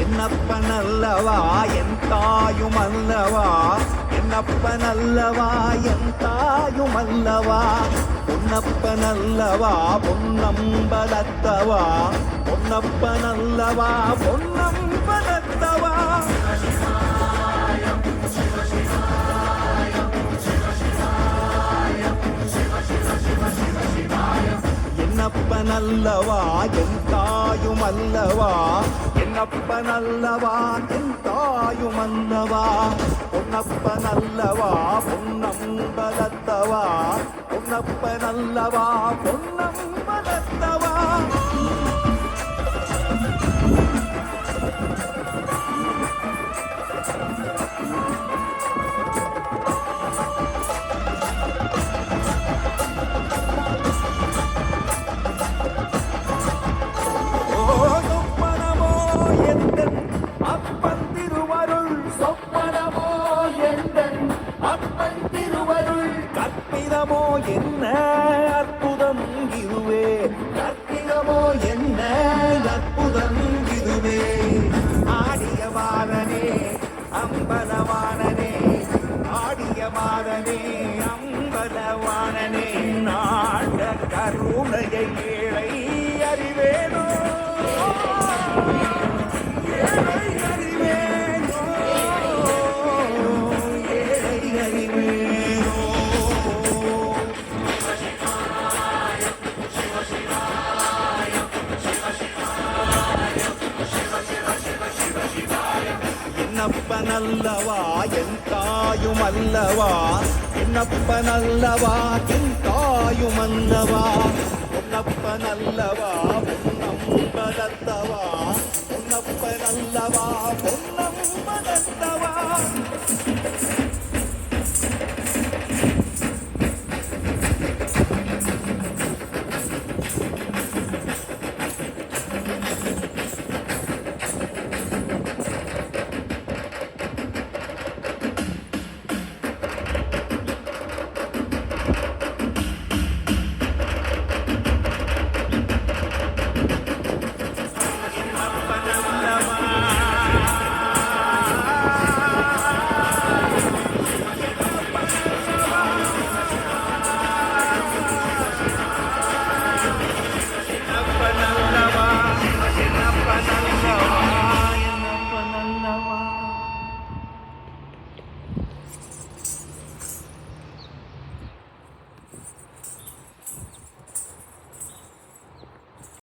என்னப்பனல்லவா என் தாயுமல்லவா, என்னப்பனல்லவா என் தாயுமல்லவா, பொன்னப்பனல்லவா பொன்னம்பலத்தவா, பொன்னப்பனல்லவா பொன்னம்பலத்தவா. என்னப்பனல்லவா என் தாயுமல்லவா, என்னப்பனல்லவா என் தாயுமல்லவா, பொன்னப்பனல்லவா பொன்னம்பலத்தவா, பொன்னப்பனல்லவா பொன்னம்பலத்தவா. கற்பிதமோ என்ன அற்புதம் இதுவே, கற்பிதமோ என்ன அற்புதம் இதுவே. ஆடியவாரனே அம்பலவானனே, ஆடியவாரனே அம்பலவானனே, நாட கருணையை ஏழை அறிவேனோ, ஏழை அறிவேனோ, ஏழை அறிவேனோ. என்னப்பனல்லவா என் தாயுமல்லவா, என்னப்பனல்லவா என் தாயுமல்லவா, பொன்னப்பனல்லவா பொன்னம்பலத்தவா, பொன்னப்பனல்லவா பொன்னம்பலத்தவா.